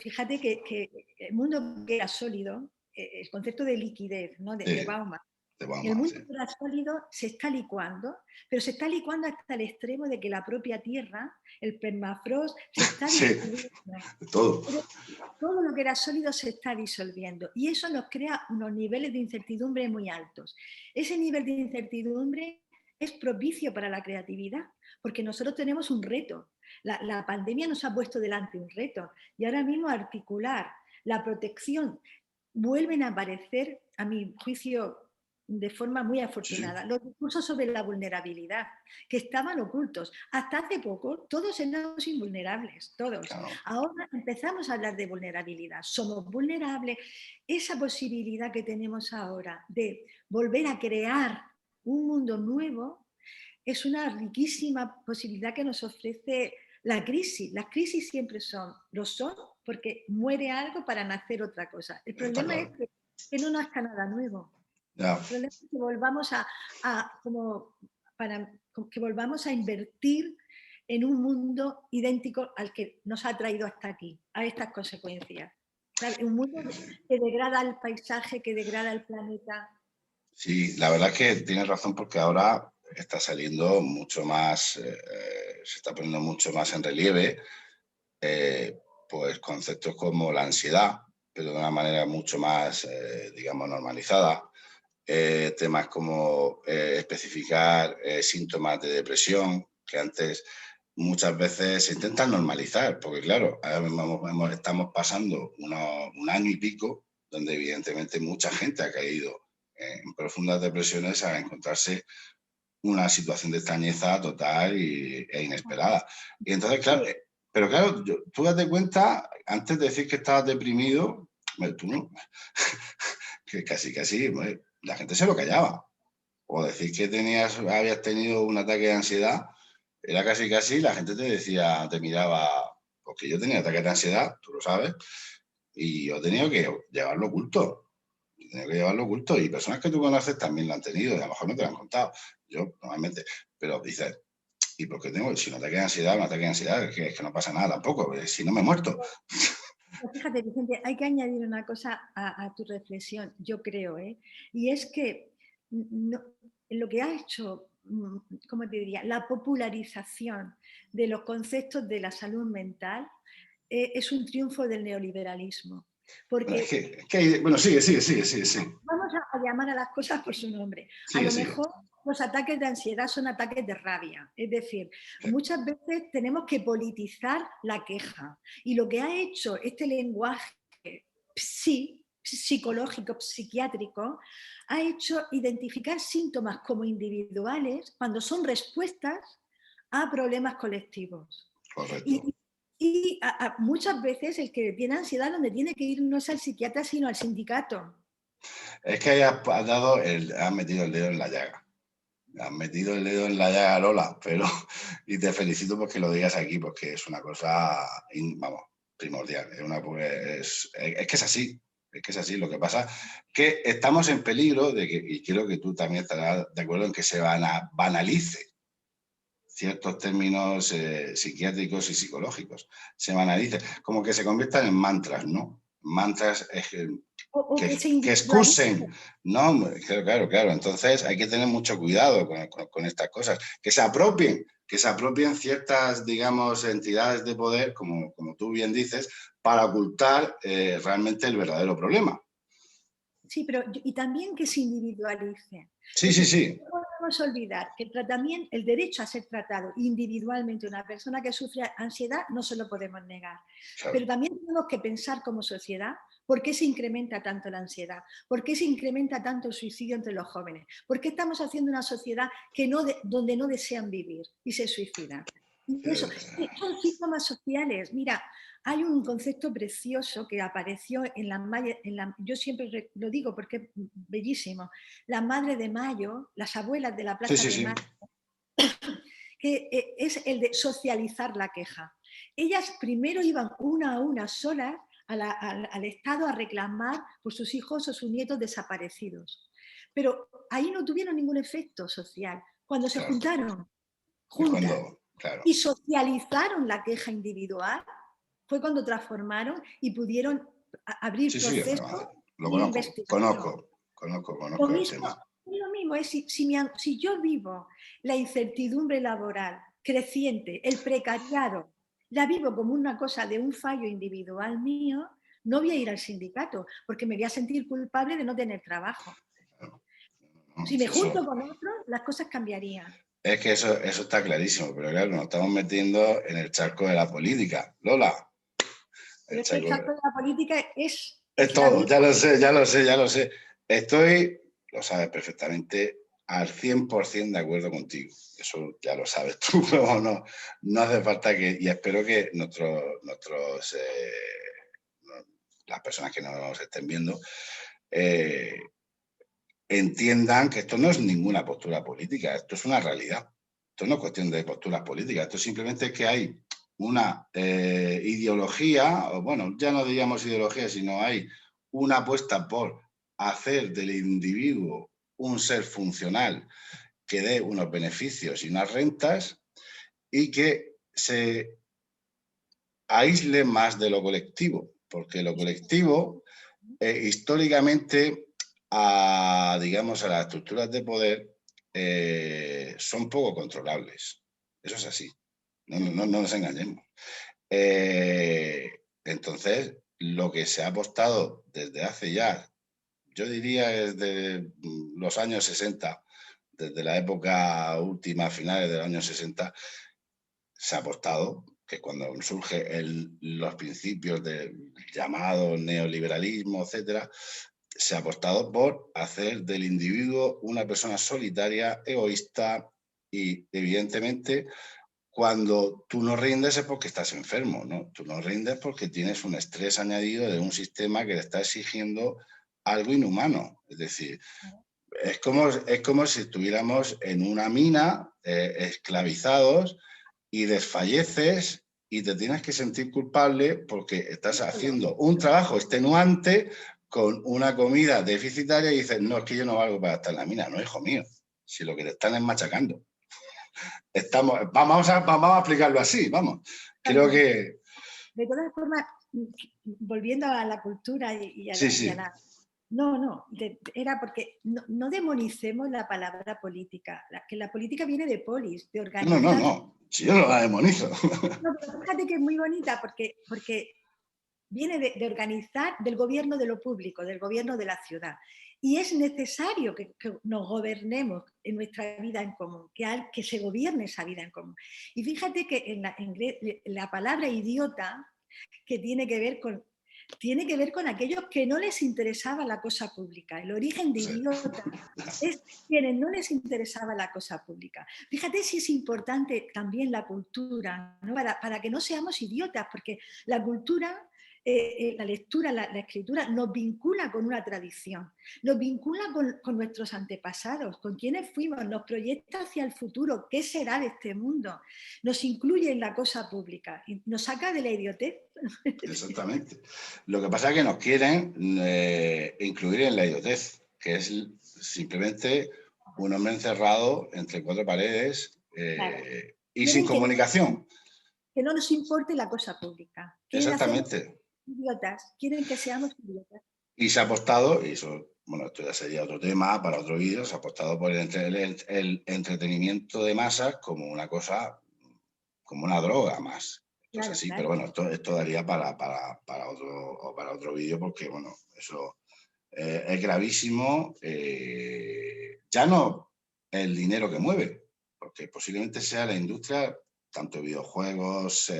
fíjate que el mundo que era sólido, el concepto de liquidez, ¿no? de Sí, Bauman, te el vamos, mundo sí. que era sólido se está licuando, pero se está licuando hasta el extremo de que la propia Tierra, el permafrost, se está Sí, disolviendo. de todo. Todo lo que era sólido se está disolviendo y eso nos crea unos niveles de incertidumbre muy altos. Ese nivel de incertidumbre es propicio para la creatividad porque nosotros tenemos un reto. La pandemia nos ha puesto delante un reto y ahora mismo articular la protección vuelven a aparecer, a mi juicio, de forma muy Sí, sí, afortunada, los discursos sobre la vulnerabilidad, que estaban ocultos. Hasta hace poco todos éramos invulnerables, todos. claro. Ahora empezamos a hablar de vulnerabilidad. Somos vulnerables. Esa posibilidad que tenemos ahora de volver a crear un mundo nuevo es una riquísima posibilidad que nos ofrece la crisis. Las crisis siempre lo son porque muere algo para nacer otra cosa. El Está problema es claro. que no nazca nada nuevo. Ya. El problema es que volvamos que volvamos a invertir en un mundo idéntico al que nos ha traído hasta aquí, a estas consecuencias. ¿Sabe? Un mundo que degrada el paisaje, que degrada el planeta. Sí, la verdad es que tienes razón porque ahora está saliendo mucho más, se está poniendo mucho más en relieve, eh, pues conceptos como la ansiedad, pero de una manera mucho más, digamos, normalizada. Temas como especificar síntomas de depresión, que antes muchas veces se intentan normalizar, porque claro, ahora mismo estamos pasando un año y pico donde evidentemente mucha gente ha caído en profundas depresiones a encontrarse una situación de extrañeza total e inesperada. Y entonces, claro, Sí, pero claro, tú date cuenta, antes de decir que estabas deprimido, tú no, que casi, la gente se lo callaba. O decir que habías tenido un ataque de ansiedad, era casi, la gente te decía, te miraba, porque yo tenía ataques de ansiedad, tú lo sabes, y yo he tenido que llevarlo oculto. He tenido que llevarlo oculto y personas que tú conoces también lo han tenido y a lo mejor no te lo han contado. Yo, normalmente, pero dices, ¿y por qué tengo? Si un ataque de ansiedad, un ataque de ansiedad, es que no pasa nada tampoco, si no me he muerto. pero fíjate, Vicente, hay que añadir una cosa a tu reflexión, yo creo, ¿eh? Y es que no- lo que ha hecho, ¿cómo te diría? La popularización de los conceptos de la salud mental es un triunfo del neoliberalismo. Bueno, Porque bueno, sigue. vamos a llamar a las cosas por su nombre. A Sigue, lo sigue. mejor los ataques de ansiedad son ataques de rabia. Es decir, muchas veces tenemos que politizar la queja. Y lo que ha hecho este lenguaje psicológico, psiquiátrico, ha hecho identificar síntomas como individuales cuando son respuestas a problemas colectivos. Correcto. Y muchas veces el que tiene ansiedad donde tiene que ir no es al psiquiatra, sino al sindicato. Es que has metido el dedo en la llaga. Has metido el dedo en la llaga, Lola, pero y te felicito porque lo digas aquí, porque es una cosa, vamos, primordial. Es que es así, es que es así. Lo que pasa que estamos en peligro de que, y creo que tú también estarás de acuerdo en que se banalice ciertos términos psiquiátricos y psicológicos. Se banalice, como que se conviertan en mantras, ¿no? Mantras O que se que individualice. excusen, ¿no? Claro. Entonces hay que tener mucho cuidado con estas cosas, que se apropien ciertas, digamos, entidades de poder, como tú bien dices, para ocultar realmente el verdadero problema. Sí, pero y también que se individualice. Sí, Es sí, decir, sí. no podemos olvidar que el derecho a ser tratado individualmente una persona que sufre ansiedad no se lo podemos negar. Claro. Pero también tenemos que pensar como sociedad por qué se incrementa tanto la ansiedad, por qué se incrementa tanto el suicidio entre los jóvenes, por qué estamos haciendo una sociedad donde no desean vivir y se suicidan. Y eso, son síntomas sociales. Mira, hay un concepto precioso que apareció yo siempre lo digo porque es bellísimo, la Madre de Mayo, las abuelas de la Sí, Plaza sí, de sí. Mayo, que es el de socializar la queja. Ellas primero iban una a una solas al Estado a reclamar por sus hijos o sus nietos desaparecidos. Pero ahí no tuvieron ningún efecto social. Cuando se Claro. juntaron Es juntas cuando, claro. y socializaron la queja individual, fue cuando transformaron y pudieron abrir Sí, sí, procesos lo de investigación. Lo conozco el mismo, tema. es lo mismo, es si yo vivo la incertidumbre laboral creciente, el precariado, la vivo como una cosa de un fallo individual mío, no voy a ir al sindicato porque me voy a sentir culpable de no tener trabajo. Claro. Si me junto con otros, las cosas cambiarían. Es que eso está clarísimo, pero claro, nos estamos metiendo en el charco de la política. Lola, Pero el es que el charco campo de la política es es la todo, vida. ya lo sé, ya lo sé. Lo sabes perfectamente, al 100% de acuerdo contigo. Eso ya lo sabes tú, pero no hace falta y espero que las personas que nos estén viendo, entiendan que esto no es ninguna postura política, esto es una realidad. Esto no es cuestión de posturas políticas, esto simplemente es que hay una ideología, o bueno, ya no diríamos ideología, sino hay una apuesta por hacer del individuo un ser funcional que dé unos beneficios y unas rentas y que se aísle más de lo colectivo, porque lo colectivo históricamente digamos, a las estructuras de poder son poco controlables. Eso es así. No nos engañemos. Entonces, lo que se ha apostado desde hace ya, yo diría desde los años 60, desde la época última, finales de los años 60, se ha apostado que cuando surgen los principios del llamado neoliberalismo, etcétera, se ha apostado por hacer del individuo una persona solitaria, egoísta y, evidentemente, cuando tú no rindes es porque estás enfermo, ¿no? Tú no rindes porque tienes un estrés añadido de un sistema que le está exigiendo algo inhumano. Es decir, es como si estuviéramos en una mina esclavizados y desfalleces y te tienes que sentir culpable porque estás haciendo un trabajo extenuante con una comida deficitaria y dices, no, es que yo no valgo para estar en la mina. No, hijo mío, si lo que te están es machacando. Vamos a explicarlo así, vamos. Creo que... De todas formas, volviendo a la cultura y a Sí, la... sí. No, era porque no demonicemos la palabra política, que la política viene de polis, de organizar. No. Si yo no la demonizo. No, pero fíjate que es muy bonita porque viene de organizar del gobierno de lo público, del gobierno de la ciudad. Y es necesario que nos gobernemos en nuestra vida en común, que se gobierne esa vida en común. Y fíjate que en la palabra idiota, que tiene que ver con aquellos que no les interesaba la cosa pública. El origen de idiota es quienes no les interesaba la cosa pública. Fíjate si es importante también la cultura, ¿no? Para que no seamos idiotas, porque la cultura la lectura, la escritura nos vincula con una tradición, nos vincula con nuestros antepasados, con quienes fuimos, nos proyecta hacia el futuro, qué será de este mundo, nos incluye en la cosa pública, y nos saca de la idiotez. Exactamente. Lo que pasa es que nos quieren incluir en la idiotez, que es simplemente un hombre encerrado entre cuatro paredes Claro. y sin comunicación. Que no nos importe la cosa pública. Quieren hacernos Exactamente. idiotas, quieren que seamos idiotas. Y se ha apostado, y eso, bueno, esto ya sería otro tema para otro vídeo, se ha apostado por el entretenimiento de masas como una cosa, como una droga más. Esto es Claro, así, pero claro. bueno, esto daría para otro vídeo porque, bueno, eso es gravísimo. Ya no el dinero que mueve, porque posiblemente sea la industria, tanto videojuegos,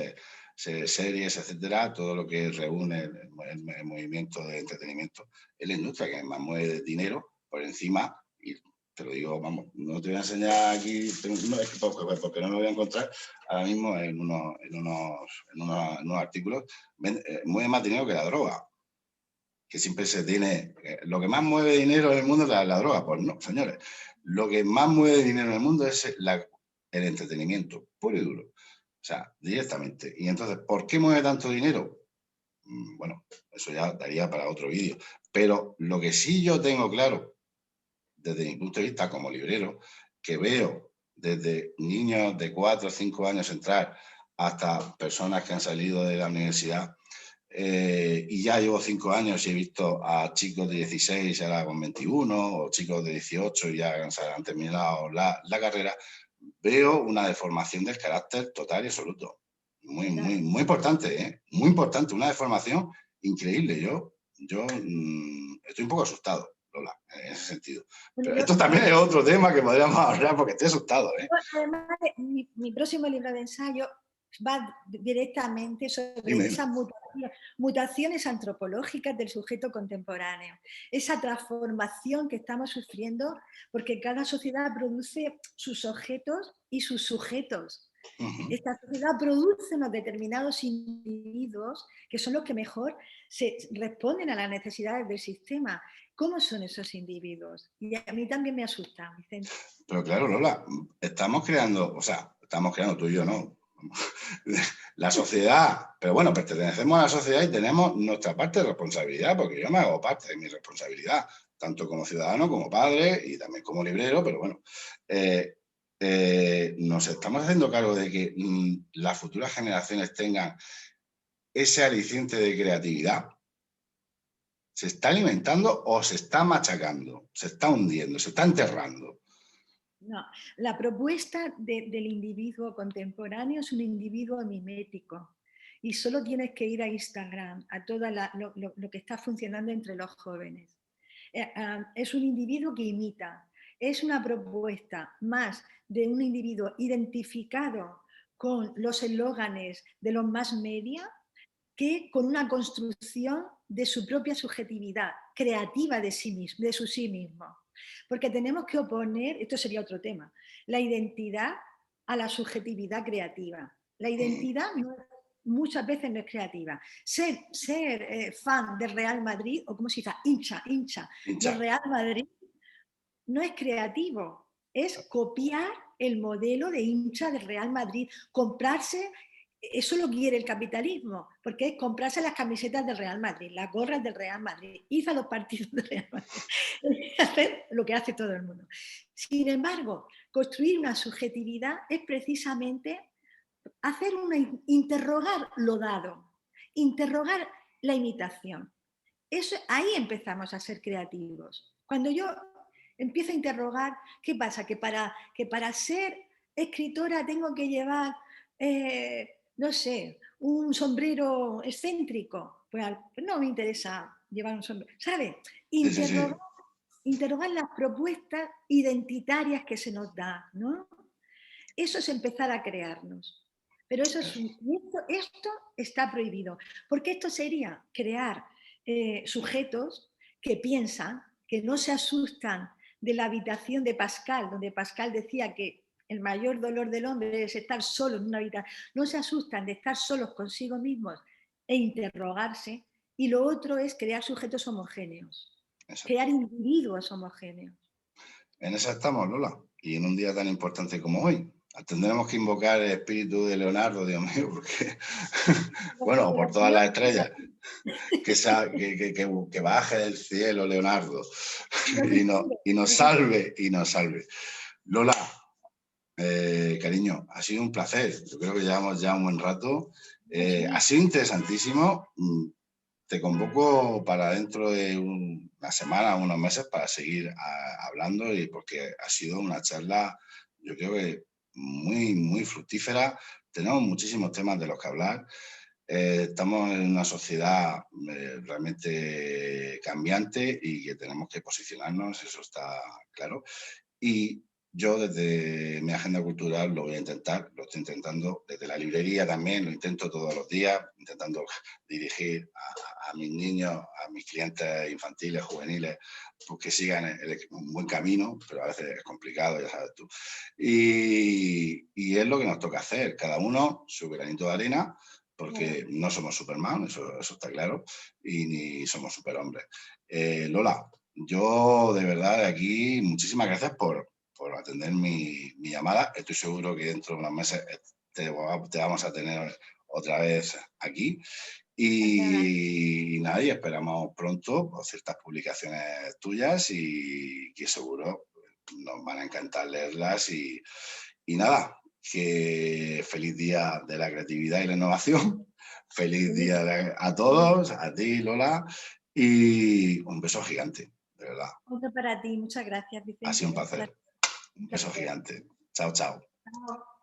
series, etcétera, todo lo que reúne el movimiento de entretenimiento, es la industria que más mueve dinero por encima, y te lo digo, vamos, no te voy a enseñar aquí, no, es que porque no me voy a encontrar ahora mismo en unos artículos, mueve más dinero que la droga, que siempre se tiene, lo que más mueve dinero en el mundo es la droga. Pues no, señores, lo que más mueve dinero en el mundo es el entretenimiento, puro y duro. O sea, directamente. Y entonces, ¿por qué mueve tanto dinero? Bueno, eso ya daría para otro vídeo. Pero lo que sí yo tengo claro, desde mi punto de vista como librero, que veo desde niños de 4 o 5 años entrar hasta personas que han salido de la universidad, y ya llevo 5 años y he visto a chicos de 16 y ahora con 21, o chicos de 18 y ya han terminado la carrera, veo una deformación del carácter total y absoluto. Muy, Claro. muy, muy importante, ¿eh? Muy importante, una deformación increíble. Yo estoy un poco asustado, Lola, en ese sentido. Bueno, Pero esto también es otro tema que podríamos hablar porque estoy asustado, ¿eh? además, mi próximo libro de ensayo va directamente sobre Dime, dime. esas mutaciones antropológicas del sujeto contemporáneo, esa transformación que estamos sufriendo, porque cada sociedad produce sus objetos y sus sujetos. Esta sociedad produce unos determinados individuos que son los que mejor se responden a las necesidades del sistema. ¿Cómo son esos individuos? Y a mí también me asusta, Vicente. Pero claro, Lola, estamos creando tú y yo, ¿no? La sociedad, pero bueno, pertenecemos a la sociedad y tenemos nuestra parte de responsabilidad, porque yo me hago parte de mi responsabilidad, tanto como ciudadano, como padre y también como librero, pero bueno, nos estamos haciendo cargo de que las futuras generaciones tengan ese aliciente de creatividad. ¿Se está alimentando o se está machacando? ¿Se está hundiendo? ¿Se está enterrando? No, la propuesta del individuo contemporáneo es un individuo mimético y solo tienes que ir a Instagram, a todo lo que está funcionando entre los jóvenes. Es un individuo que imita, es una propuesta más de un individuo identificado con los eslóganes de los más media que con una construcción de su propia subjetividad creativa de sí mismo, de su sí mismo. Porque tenemos que oponer, esto sería otro tema, la identidad a la subjetividad creativa. La identidad muchas veces no es creativa. Ser fan del Real Madrid, o como se dice, hincha del Real Madrid, no es creativo, es copiar el modelo de hincha del Real Madrid, comprarse. Eso lo quiere el capitalismo, porque es comprarse las camisetas del Real Madrid, las gorras del Real Madrid, ir a los partidos del Real Madrid, hacer lo que hace todo el mundo. Sin embargo, construir una subjetividad es precisamente interrogar lo dado, interrogar la imitación. Ahí empezamos a ser creativos. Cuando yo empiezo a interrogar, ¿qué pasa? Que para ser escritora tengo que llevar, no sé, un sombrero excéntrico. Pues no me interesa llevar un sombrero. ¿Sabes? Sí, sí, sí. Interrogar las propuestas identitarias que se nos dan, ¿no? Eso es empezar a crearnos. Pero esto está prohibido, porque esto sería crear sujetos que piensan, que no se asustan de la habitación de Pascal, donde Pascal decía que el mayor dolor del hombre es estar solo en una habitación. No se asustan de estar solos consigo mismos e interrogarse. Y lo otro es crear sujetos homogéneos, Exacto. crear individuos homogéneos. En esa estamos, Lola. Y en un día tan importante como hoy. Tendremos que invocar el espíritu de Leonardo, Dios mío, porque, bueno, por todas las estrellas, que baje del cielo Leonardo y nos salve, y nos salve. Lola, cariño, ha sido un placer. Yo creo que llevamos ya un buen rato. Ha sido interesantísimo. Te convoco para dentro de una semana, unos meses, para seguir hablando, y porque ha sido una charla, yo creo que muy, muy fructífera. Tenemos muchísimos temas de los que hablar. Estamos en una sociedad realmente cambiante y que tenemos que posicionarnos, eso está claro. Y yo desde mi agenda cultural lo voy a intentar, lo estoy intentando desde la librería también, lo intento todos los días, intentando dirigir a mis niños, a mis clientes infantiles, juveniles, pues que sigan un buen camino, pero a veces es complicado, ya sabes tú. Y es lo que nos toca hacer, cada uno su granito de arena, porque no somos Superman, eso está claro, y ni somos superhombres. Lola, yo de verdad de aquí, muchísimas gracias por atender mi llamada. Estoy seguro que dentro de unos meses te vamos a tener otra vez aquí. Y nada, y esperamos pronto ciertas publicaciones tuyas, y que seguro nos van a encantar leerlas. Y nada, que feliz día de la creatividad y la innovación. Feliz día a todos, a ti, Lola, y un beso gigante, de verdad. Otro para ti, muchas gracias, Ha sido un Vicente. placer. Un beso gigante. Chao, chao. Chao.